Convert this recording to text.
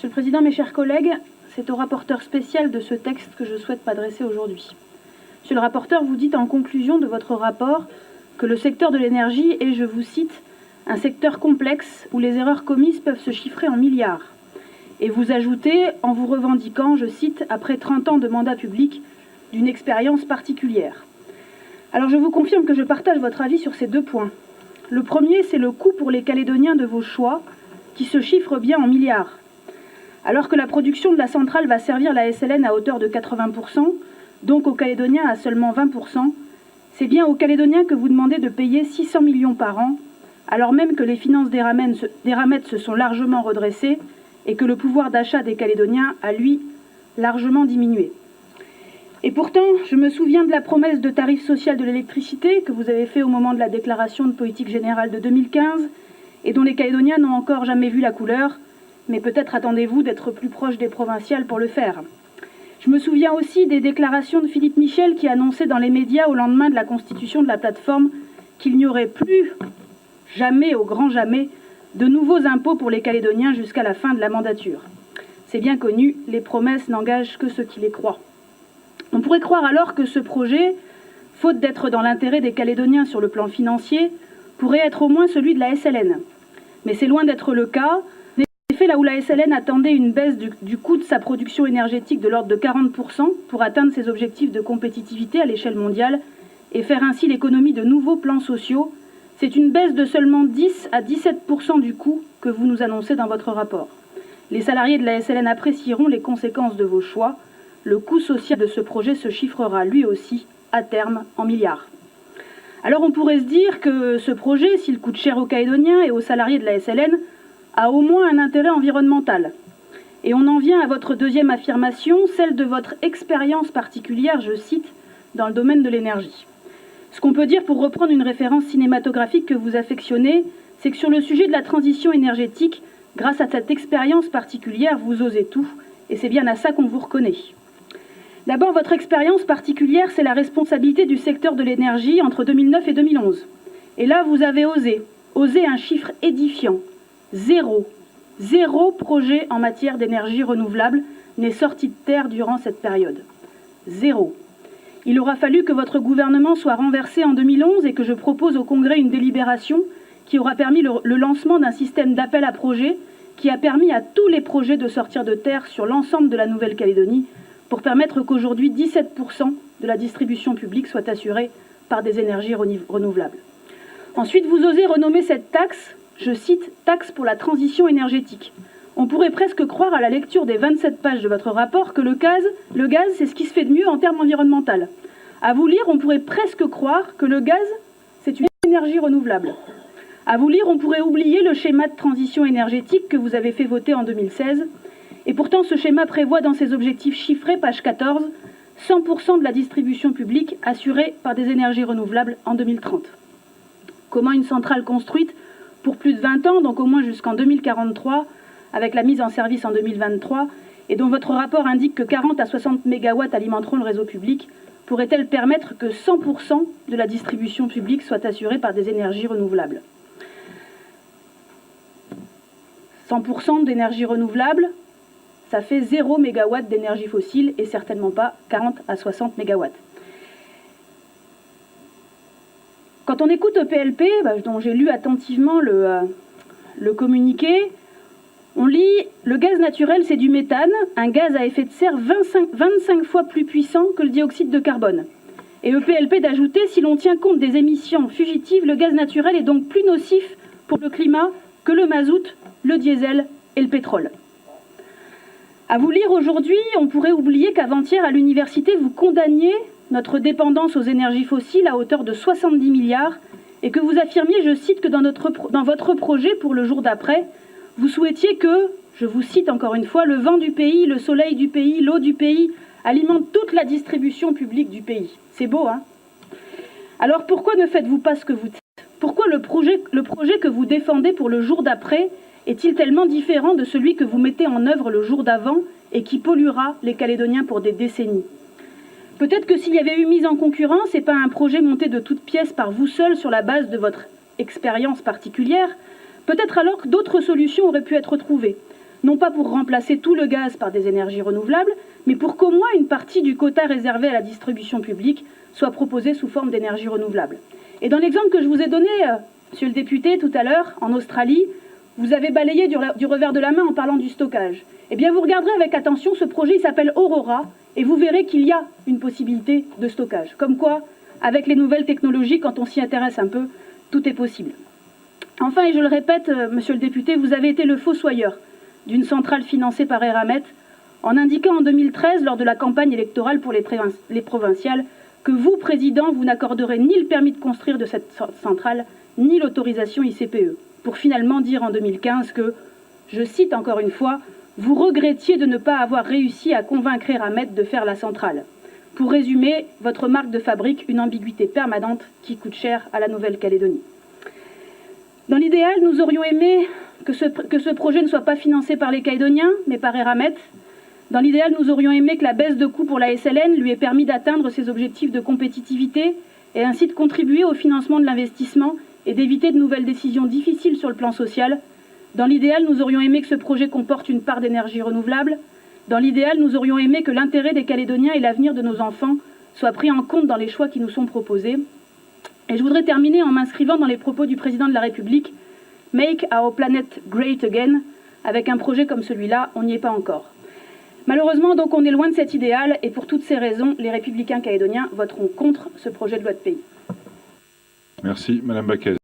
Monsieur le Président, mes chers collègues, c'est au rapporteur spécial de ce texte que je souhaite m'adresser aujourd'hui. Monsieur le rapporteur, vous dites en conclusion de votre rapport que le secteur de l'énergie est, je vous cite, un secteur complexe où les erreurs commises peuvent se chiffrer en milliards. Et vous ajoutez, en vous revendiquant, je cite, après 30 ans de mandat public, d'une expérience particulière. Alors je vous confirme que je partage votre avis sur ces deux points. Le premier, c'est le coût pour les Calédoniens de vos choix, qui se chiffre bien en milliards. Alors que la production de la centrale va servir la SLN à hauteur de 80%, donc aux Calédoniens à seulement 20%, c'est bien aux Calédoniens que vous demandez de payer 600 millions par an, alors même que les finances des Ramettes se sont largement redressées et que le pouvoir d'achat des Calédoniens a, lui, largement diminué. Et pourtant, je me souviens de la promesse de tarif social de l'électricité que vous avez fait au moment de la déclaration de politique générale de 2015 et dont les Calédoniens n'ont encore jamais vu la couleur, mais peut-être attendez-vous d'être plus proche des provinciales pour le faire. Je me souviens aussi des déclarations de Philippe Michel qui annonçait dans les médias au lendemain de la constitution de la plateforme qu'il n'y aurait plus, jamais au grand jamais, de nouveaux impôts pour les Calédoniens jusqu'à la fin de la mandature. C'est bien connu, les promesses n'engagent que ceux qui les croient. On pourrait croire alors que ce projet, faute d'être dans l'intérêt des Calédoniens sur le plan financier, pourrait être au moins celui de la SLN. Mais c'est loin d'être le cas. En effet, là où la SLN attendait une baisse du coût de sa production énergétique de l'ordre de 40% pour atteindre ses objectifs de compétitivité à l'échelle mondiale et faire ainsi l'économie de nouveaux plans sociaux, c'est une baisse de seulement 10 à 17% du coût que vous nous annoncez dans votre rapport. Les salariés de la SLN apprécieront les conséquences de vos choix. Le coût social de ce projet se chiffrera lui aussi, à terme, en milliards. Alors on pourrait se dire que ce projet, s'il coûte cher aux Calédoniens et aux salariés de la SLN, a au moins un intérêt environnemental. Et on en vient à votre deuxième affirmation, celle de votre expérience particulière, je cite, dans le domaine de l'énergie. Ce qu'on peut dire, pour reprendre une référence cinématographique que vous affectionnez, c'est que sur le sujet de la transition énergétique, grâce à cette expérience particulière, vous osez tout, et c'est bien à ça qu'on vous reconnaît. D'abord, votre expérience particulière, c'est la responsabilité du secteur de l'énergie entre 2009 et 2011. Et là, vous avez osé un chiffre édifiant. Zéro projet en matière d'énergie renouvelable n'est sorti de terre durant cette période. Zéro. Il aura fallu que votre gouvernement soit renversé en 2011 et que je propose au Congrès une délibération qui aura permis le lancement d'un système d'appel à projets qui a permis à tous les projets de sortir de terre sur l'ensemble de la Nouvelle-Calédonie pour permettre qu'aujourd'hui 17% de la distribution publique soit assurée par des énergies renouvelables. Ensuite, vous osez renommer cette taxe, je cite, « taxe pour la transition énergétique ». On pourrait presque croire à la lecture des 27 pages de votre rapport que le gaz, c'est ce qui se fait de mieux en termes environnementaux. À vous lire, on pourrait presque croire que le gaz, c'est une énergie renouvelable. À vous lire, on pourrait oublier le schéma de transition énergétique que vous avez fait voter en 2016. Et pourtant, ce schéma prévoit dans ses objectifs chiffrés, page 14, 100% de la distribution publique assurée par des énergies renouvelables en 2030. Comment une centrale construite pour plus de 20 ans, donc au moins jusqu'en 2043, avec la mise en service en 2023, et dont votre rapport indique que 40 à 60 mégawatts alimenteront le réseau public, pourrait-elle permettre que 100% de la distribution publique soit assurée par des énergies renouvelables ? 100% d'énergie renouvelable, ça fait 0 mégawatt d'énergie fossile et certainement pas 40 à 60 mégawatts. Quand on écoute EPLP, dont j'ai lu attentivement le communiqué, on lit « Le gaz naturel, c'est du méthane, un gaz à effet de serre 25 fois plus puissant que le dioxyde de carbone. » Et EPLP d'ajouter « Si l'on tient compte des émissions fugitives, le gaz naturel est donc plus nocif pour le climat que le mazout, le diesel et le pétrole. » À vous lire aujourd'hui, on pourrait oublier qu'avant-hier, à l'université, vous condamniez notre dépendance aux énergies fossiles à hauteur de 70 milliards et que vous affirmiez, je cite, que dans votre projet pour le jour d'après, vous souhaitiez que, je vous cite encore une fois, le vent du pays, le soleil du pays, l'eau du pays alimentent toute la distribution publique du pays. C'est beau, hein? Alors pourquoi ne faites-vous pas ce que vous dites? Pourquoi le projet que vous défendez pour le jour d'après est-il tellement différent de celui que vous mettez en œuvre le jour d'avant et qui polluera les Calédoniens pour des décennies? Peut-être que s'il y avait eu mise en concurrence et pas un projet monté de toutes pièces par vous seul sur la base de votre expérience particulière, peut-être alors que d'autres solutions auraient pu être trouvées. non pas pour remplacer tout le gaz par des énergies renouvelables, mais pour qu'au moins une partie du quota réservé à la distribution publique soit proposée sous forme d'énergie renouvelable. Et dans l'exemple que je vous ai donné, monsieur le député, tout à l'heure, en Australie, vous avez balayé du revers de la main en parlant du stockage. Eh bien, vous regarderez avec attention, ce projet, il s'appelle Aurora, et vous verrez qu'il y a une possibilité de stockage. Comme quoi, avec les nouvelles technologies, quand on s'y intéresse un peu, tout est possible. Enfin, et je le répète, monsieur le député, vous avez été le fossoyeur d'une centrale financée par Eramet, en indiquant en 2013, lors de la campagne électorale pour les provinciales, que vous, président, vous n'accorderez ni le permis de construire de cette centrale, ni l'autorisation ICPE, pour finalement dire en 2015 que, je cite encore une fois, « Vous regrettiez de ne pas avoir réussi à convaincre Eramet de faire la centrale. Pour résumer, votre marque de fabrique, une ambiguïté permanente qui coûte cher à la Nouvelle-Calédonie. » Dans l'idéal, nous aurions aimé que ce projet ne soit pas financé par les Calédoniens, mais par Eramet. Dans l'idéal, nous aurions aimé que la baisse de coût pour la SLN lui ait permis d'atteindre ses objectifs de compétitivité et ainsi de contribuer au financement de l'investissement et d'éviter de nouvelles décisions difficiles sur le plan social. Dans l'idéal, nous aurions aimé que ce projet comporte une part d'énergie renouvelable. Dans l'idéal, nous aurions aimé que l'intérêt des Calédoniens et l'avenir de nos enfants soient pris en compte dans les choix qui nous sont proposés. Et je voudrais terminer en m'inscrivant dans les propos du président de la République, « Make our planet great again ». Avec un projet comme celui-là, on n'y est pas encore. Malheureusement, donc, on est loin de cet idéal et pour toutes ces raisons, les Républicains calédoniens voteront contre ce projet de loi de pays. Merci, Madame Baquez.